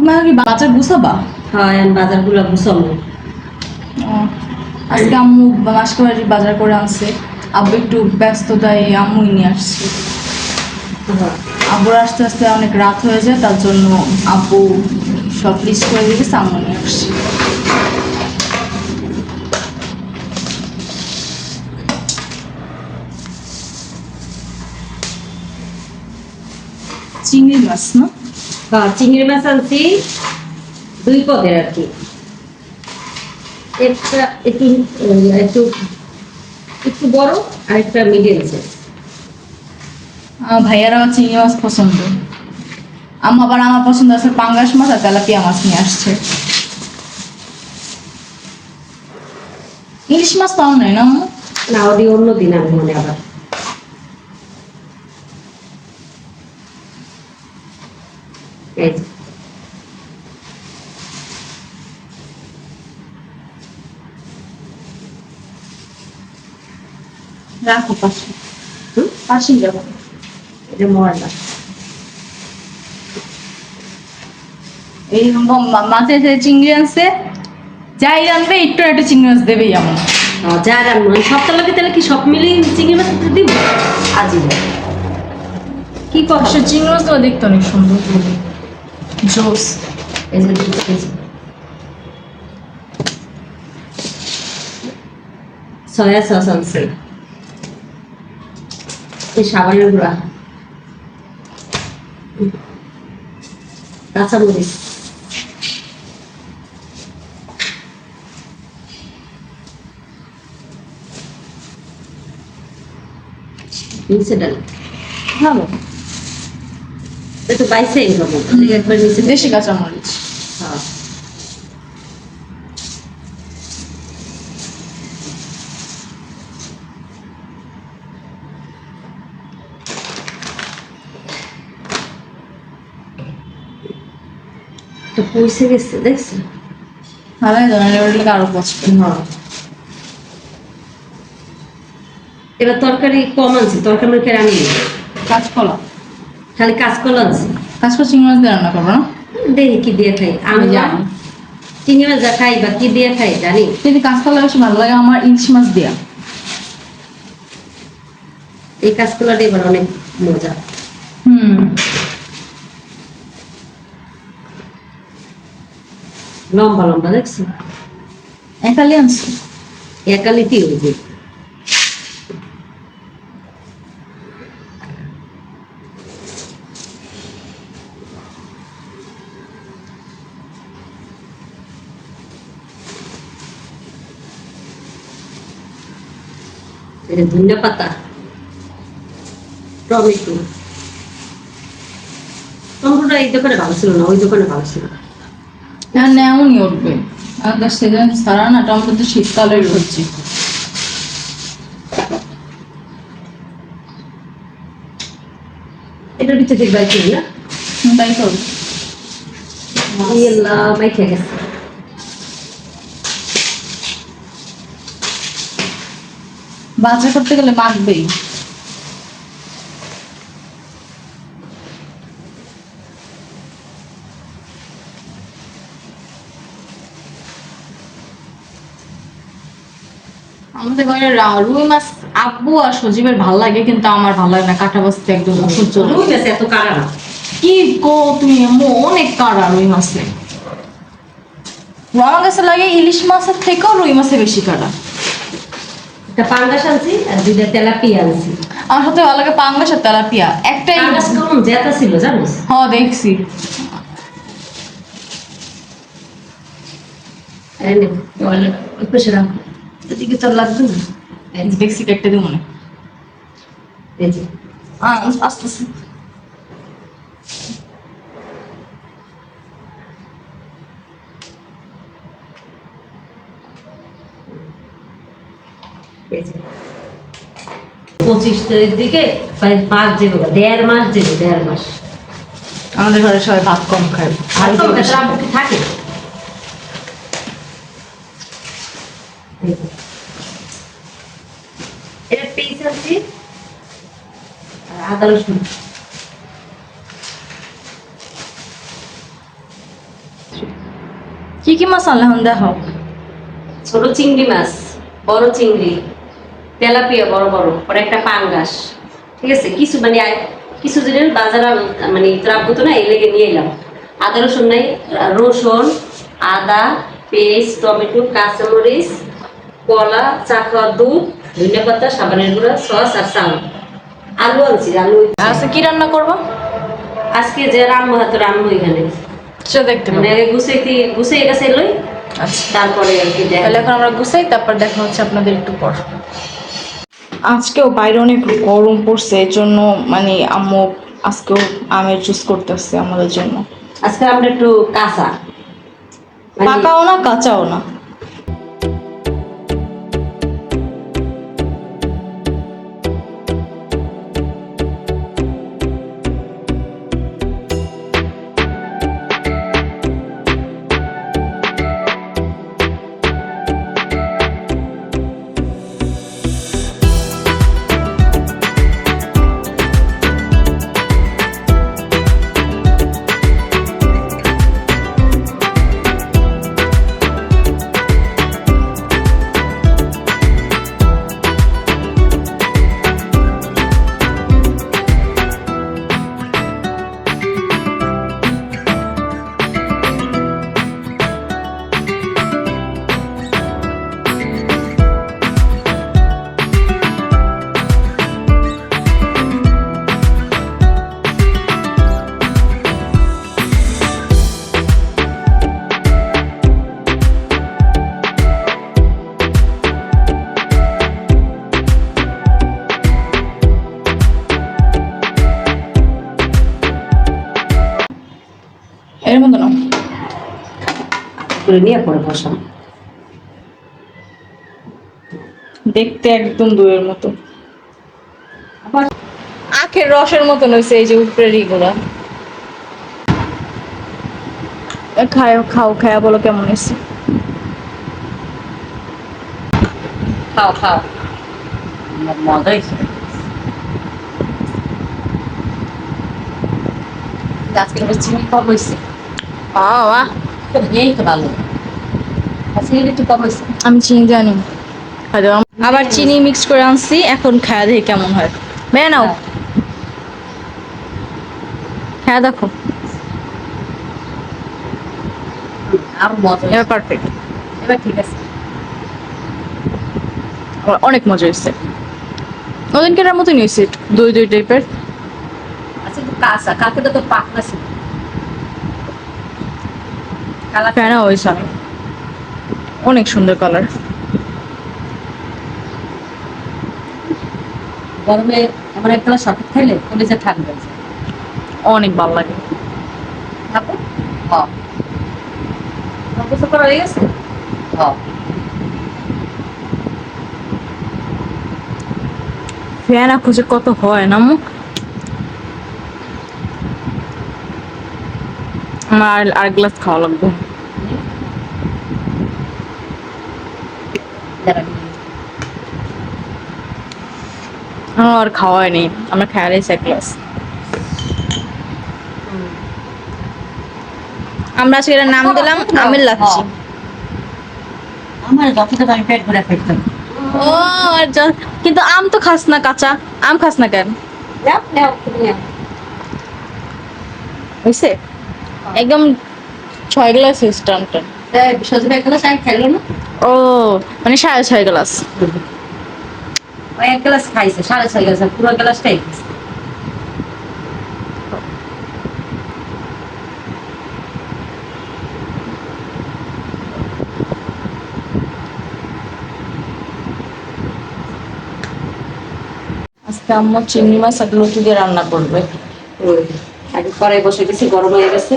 আপনারা কি বাজার গুছাবা? হ্যাঁ আমি বাজারগুলো গুছাবো। আজকে আম্মু মাসকাবাড়ির বাজার করে আনছে। আব্বু একটু ব্যস্ততায় আম্মুই নিয়ে আসছে। হ্যাঁ আব্বুর আস্তে আস্তে অনেক রাত হয়ে যায়, তার জন্য আব্বু সব লিস্ট করে দিয়েছে, আম্মু নিয়ে আসছে। চিংড়ি মাছ না? হ্যাঁ চিংড়ি মাছ আনছি 2 পদের আর কি। একটা একটু একটু একটু বড় আর একটা মিডিয়াম সাইজ। ভাইয়ারা আমার চিংড়ি মাছ পছন্দ। আবার আমার পছন্দ আছে পাঙ্গাস মাছ আর তেলাপিয়া মাছ নিয়ে আসছে। ইলিশ মাছ পাও নাই না আম্মু? না ওটি অন্য দিন আমি মনে আবার এই যে। রাখো পাশে, পাশেই যাবো। এটা ময়লা। এই মাছে যে চিংড়ি আনছে, যাই আনবে একটু একটা চিংড়ি মাছ দেবেই আমার। যা রান্না সপ্তাহ লাগে তাহলে কি সব মিলিয়ে চিংড়ি মাছ দিব আজীব কি কথা। সে চিংড়ি মাছগুলো দেখতে অনেক সুন্দর, জোস। এই যে এই যে। সয়া সস আনছে, এই সাবানের গুঁড়া, কাঁচামরিচ, নিচে ডাল ভালো একটু বাইসে এরকম একবার নিচে দেশি কাঁচামরিচ। হ্যাঁ তো পয়সে গেছে দেখছো। ভালো ধরনের আরো পছন্দ। হ্যাঁ এবার তরকারি কম আনছি, তরকারি মেখে রান্নি কাঁচকলা, খালি কাঁচকলা আনছি। কাঁচকলা চিংড়ি মাছ দিয়ে রান্না করবো না? দেখি কি দিয়ে খাই আমি জানি। চিংড়ি মাছ যা খাই বা কি দিয়ে খাই জানি। কিন্তু কাঁচকলা বেশি ভালো লাগে আমার ইলিশ মাছ দেওয়া। এই কাঁচকলাটা এবার অনেক মজা। লম্বা লম্বা দেখছো, একালি আনছি। একালিতে ওই যে ধনিয়া পাতা, টমেটো। টমেটোটা এই দোকানে ভালো ছিল না, ওই দোকানে ভালো ছিল। এমনই উঠবে, আর সিজন ছাড়া না, টমেটো তো শীতকালের সবজি। এটার ভিতরে ঠিক বাইক না, তাই করবে। বাইক গেছে। বাজার করতে গেলে মাখবেই। আমাদের ঘরে রুই মাছ আব্বু আর সজীবের ভাল লাগে, কিন্তু আমার ভাল লাগে না, কাটা বাছতে একদম অসহ্য লাগে। রুই মাছ এত কারা না। কি গো তুমি, অনেক কাটা রুই মাছে। আমার কাছে লাগে ইলিশ মাছের থেকেও রুই মাছে বেশি কাটা। একটা পাঙ্গাস আনছি আর 2টা তেলাপিয়া আনছি। আমার সাথে ভালো লাগে পাঙ্গাস আর তেলাপিয়া। একটাই পাঙ্গাস কেমন জেতা ছিল জানিস। হ্যাঁ দেখছি। এদিকে তো লাগবে না। দেখছি কেটে দিব মনে। এই যে আস্তে আস্তে এই যে 25 তারিখ দিকে প্রায় 5 যাবে, 1.5 মাস যাবে, 1.5 মাস। আমাদের ঘরে সবাই ভাত কম খায়। আর তো থাকে এটা পিস আছে আর আদা রসুন। কি কি মাছ আনলে হন দেখো? ছোট চিংড়ি মাছ, বড় চিংড়ি, তেলাপিয়া বড় বড়, পরে একটা পাঙ্গাস। ঠিক আছে, কিছু মানে কিছু জিনিস বাজার মানে রাখবো তো না, এই লেগে নিয়ে এলাম। আদা রসুন নাই, রসুন, আদা, পেস্ট, টমেটো, কাঁচামরিচ, কলা, চা খাওয়ার দুধ, ধনিয়া পাতা, সাবানের গুঁড়া, সস আর চাল। আলু আনছি, আলু আচ্ছা, কি রান্না করবো? আজকে যে রান্না হাতে রান্না এখানে সেটা দেখতে মানে পাবো। আগে গুছিয়ে গেছে লই, আচ্ছা, তারপরে আর কি তাহলে এখন আমরা গুছাই, তারপর দেখা হচ্ছে আপনাদের একটু পর। আজকেও বাইরে অনেক গরম পড়ছে, এর জন্য মানে আম্মু আজকেও আমের জুস করতেছে আমাদের জন্য। আজকে আমরা একটু কাঁচা মানে পাকাও না কাঁচাও না। এর মতো না, করে নিয়ে পরে বসাম। দেখতে একদম দইয়ের মতো, আবার আখের রসের মতন হয়েছে এই যে উপরের ইগুলা। খাও খাও, খায়া বলো কেমন হয়েছে। খাও খাও, মজা হয়েছে। আজকে চিনি কম হয়েছে, বাহ, এই তো ভালো। আজকে একটু কম হয়েছে। আমি চিনি জানি, আবার চিনি মিক্স করে আনছি, এখন খায়া দেখি কেমন হয়। বেয়ে নাও, হ্যাঁ দেখো, আর মজা এবার পারফেক্ট, এবার ঠিক আছে। অনেক মজা হয়েছে। ওদিনকার মতনই হয়েছে, দই দই টাইপের। আচ্ছা, একটু কাঁচা কাকে তো পাকনা ছিল। কালার ফেনা হয়েছে অনেক সুন্দর কালার। গরমে এমন একটা সঠিক খাইলে কলেজে থাকবে। অনেক ভালো লাগে। তারপর কিছু করা হয়ে গেছে। ফেনা খুঁজে কত হয় না মু। আমার আর গ্লাস খাওয়া লাগবে। আমার আর খাওয়া হয়নি, আমরা খেয়াল এক গ্লাস। আমরা আজকে এটার নাম দিলাম আমের লাচ্ছি। আমার যতটা আমি পেট ভরে খাইতাম। ও কিন্তু আম তো খাস না, কাঁচা আম খাস না কেন? হয়েছে একদম 6 গ্লাস সিস্টেমটা। সজনে এক গ্লাস খাইলো না। ও মানে 6.5 গ্লাস। ওই এক গ্লাস খাইছে, 6.5 গ্লাস, পুরো গ্লাসটাই খাইছে। আজকে আম্মু চিংড়ি মাছ আর লুচি দিয়ে রান্না করবে। আগে কড়াই বসে গেছি, গরম হয়ে গেছে,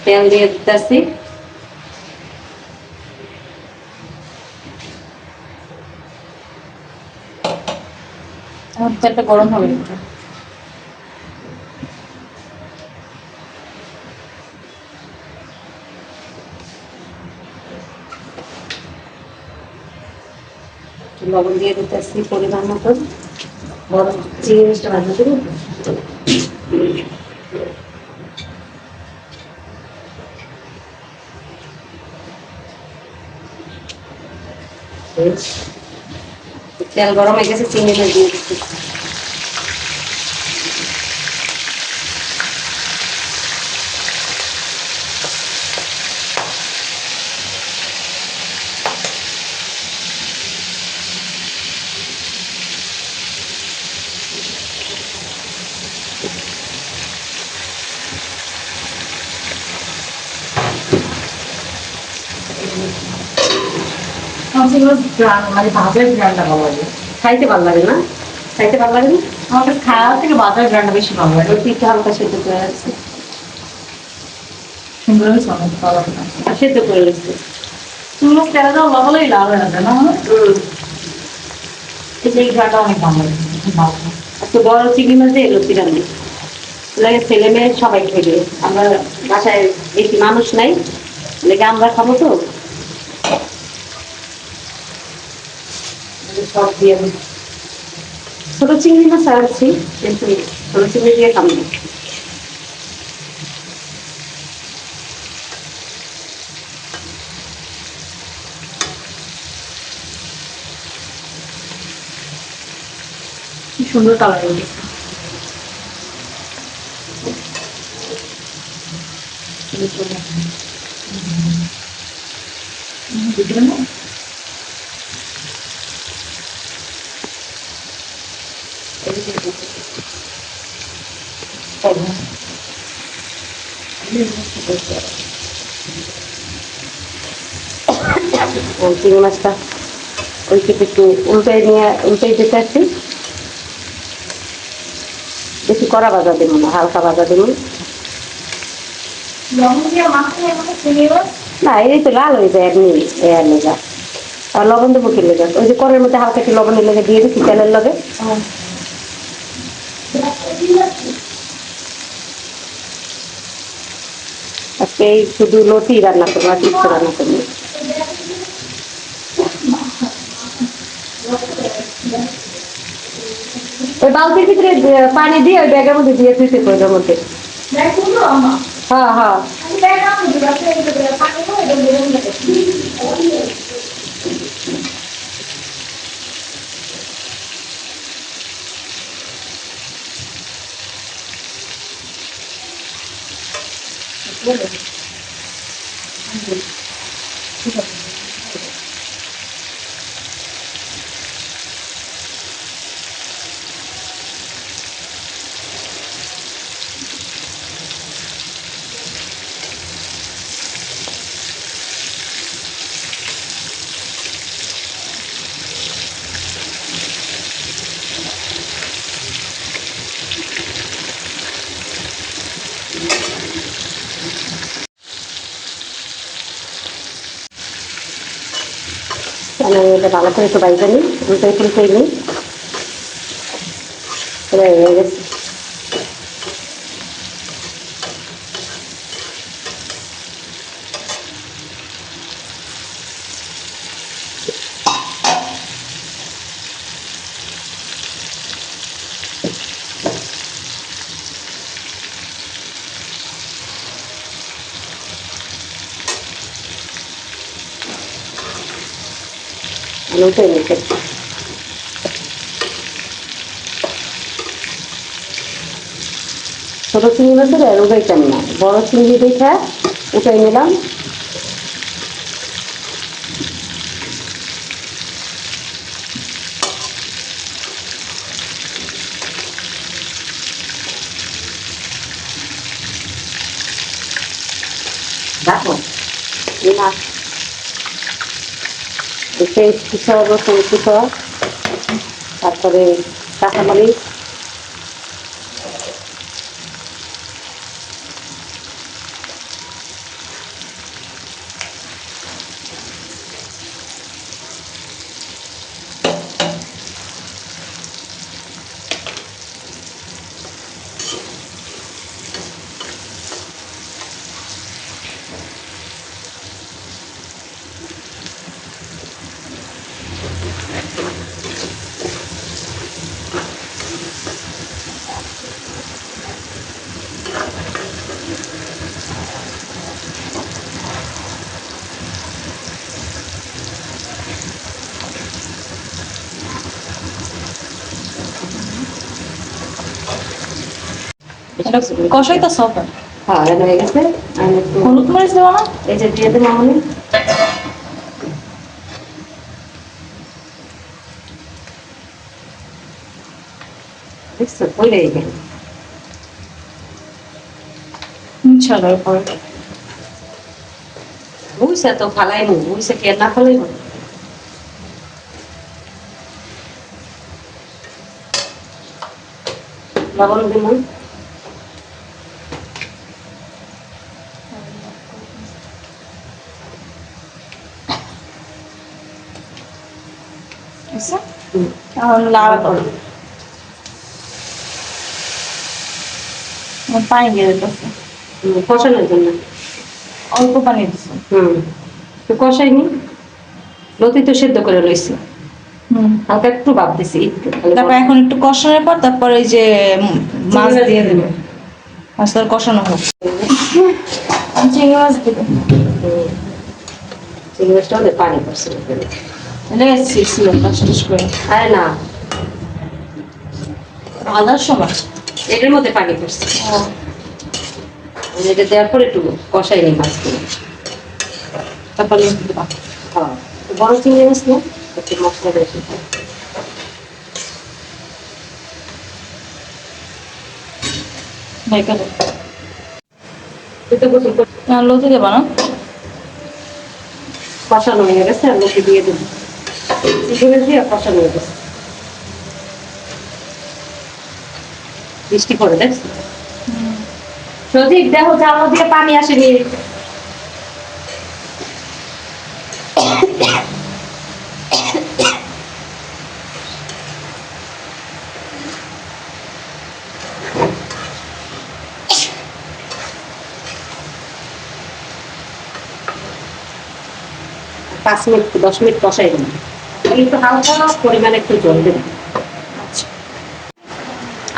তেল দিয়ে দিতেছি। তেলটা গরম হবে একটু। লবণ দিয়ে দিতেছি পরিমাণ মতো। বড় চিংড়ি মাছটা ভাজা দেবো। তেল গরম হয়ে গেছে, চিংড়ি মাছ দিয়ে দিচ্ছি। মানে ভাজার গ্রানটা ভালো লাগে, খাইতে ভালো লাগে না? খাইতে ভালো লাগে না? আমাকে খাওয়া থেকে ভাজার গ্রানটা বেশি ভালো লাগে। ওই একটু হালকা সেদ্ধ করে রাখছি, সুন্দর হয়েছে, অনেক ভালো লাগে। আর সেদ্ধ করে রাখছি। তুমি তেলে দাও ভালোই লাল হয়ে যাবে না? এই গ্রানটা অনেক ভালো লাগে, ভালো লাগে। আজকে বড় চিংড়ি মাছ দিয়ে লতি রান্না লাগে, ছেলে মেয়ে সবাই খেয়ে। আমরা বাসায় বেশি মানুষ নাই, লেগে আমরা খাবো তো, সব দিয়ে ছোট চিংড়ি মাছ আনছি, কিন্তু ছোট চিংড়ি দিয়ে খাবো না। কি সুন্দর কালার হয়ে গেছে। বুঝলে না? চিংড়ি মাছটা ওই থেকে একটু উল্টাই দিতে আসছি। বেশি কড়া ভাজা দেবো না, হালকা ভাজা দেবো। না, এই তো লাল হয়ে যায় এমনি লেগা। আর লবণ দেবো কি লেগা? ওই যে কড়ের মধ্যে হালকা একটু লবণের লেগে দিয়ে দিচ্ছি তেলের লগে। আজকে এই শুধু লতি রান্না করবো, আর কিছু রান্না করবো। ওই বালতির ভিতরে পানি দিয়ে ওই ব্যাগের মধ্যে দিয়ে দিতে ওইটার মধ্যে। হ্যাঁ হ্যাঁ, এটা ভালো করে একটু বাইরে নিই, উল্টাই ফুলটাই নিই। হয়ে গেছে। উল্টাই নিতে ছোট চিংড়ি মাছের আর উঠাইতাম না, বড় চিংড়ি দেখা উঠাই নিলাম। দেখো না পেঁয়াজ কুচা, রসুন কুচা, তারপরে কাঁচামরিচ, এটা কষাই তো সব হ্যাঁ এটা হয়ে গেছে। আমি একটু হলুদ মরিচ দেওয়া না? এই যে দিয়ে দেবো মামনি। দেখছো পড়ে গেল। চলো পরে বুঝছে তো ফালাই নি, বুঝছে কে না ফালাই না। লবণ দিব। আচ্ছা এখন লাল করো, পানি দিয়ে দিতেছে, কষানোর জন্য অল্প পানি দিচ্ছে। তো কষাইনি, লতি তো সেদ্ধ করে লইছি, হুম, হালকা একটু ভাব দিছি একটু। তারপর এখন একটু কষানোর পর তারপরে এই যে মাছ দিয়ে দেবে, মাছটা কষানো হোক। চিংড়ি মাছ দেবে, চিংড়ি মাছটা হলে পানি পড়ছে। লেগেছি ছিল শেষ করে আরে না, আদার সময় এটার মধ্যে পানি পড়ছে। এটা দেওয়ার পরে একটু কষাই নিই মাছগুলো। তারপরে হ্যাঁ, বড় চিংড়ি মাছ না, একটু মশলা বেশি। লতি দেবা না? কষানো হয়ে গেছে, আর লোকে দিয়ে দেবো চিংড়ি দিয়ে কষানো হয়ে গেছে। বৃষ্টি পড়ে দেখছো সঠিক, দেখো জানো দিয়ে পানি আসেনি। পাঁচ মিনিট 10 মিনিট কষাই দেবো, একটু হালকা পরিমাণে একটু জল দেবো।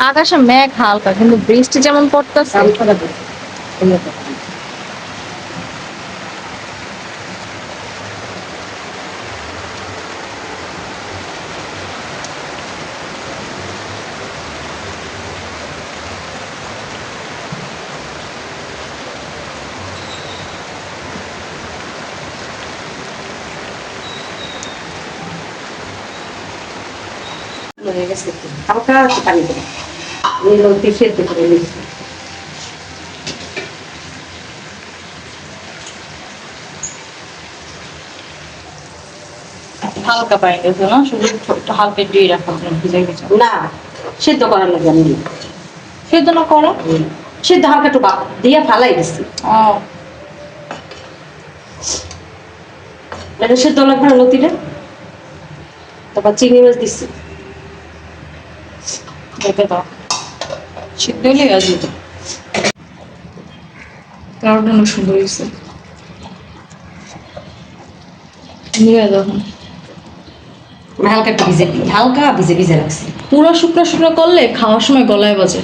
আকাশে মেঘ হালকা, কিন্তু বৃষ্টি যেমন পড়তেছে। হয়ে গেছে, একটু হালকা একটু পানি দেবো, লতি সেদ্ধ করে নিচ্ছি। হালকা পানি দিয়েছো না, শুধু একটু হালকা দিয়ে রাখো, ভিজে গেছে। না, সেদ্ধ করার লাগে আমি সেদ্ধ না করো, সেদ্ধ হালকা একটু দিয়ে ফালাই দিচ্ছি। এটা সেদ্ধ লাগবে না লতিটা। তারপর চিংড়ি মাছ দিচ্ছি। দেখে দাও, সিদ্ধ হলে আজকে তো কারোটা না সুন্দর হয়েছে। নিয়ে দেখুন হালকা একটু ভিজে রাখছি। পুরো শুকনো শুকনো করলে খাওয়ার সময় গলায় বাজে।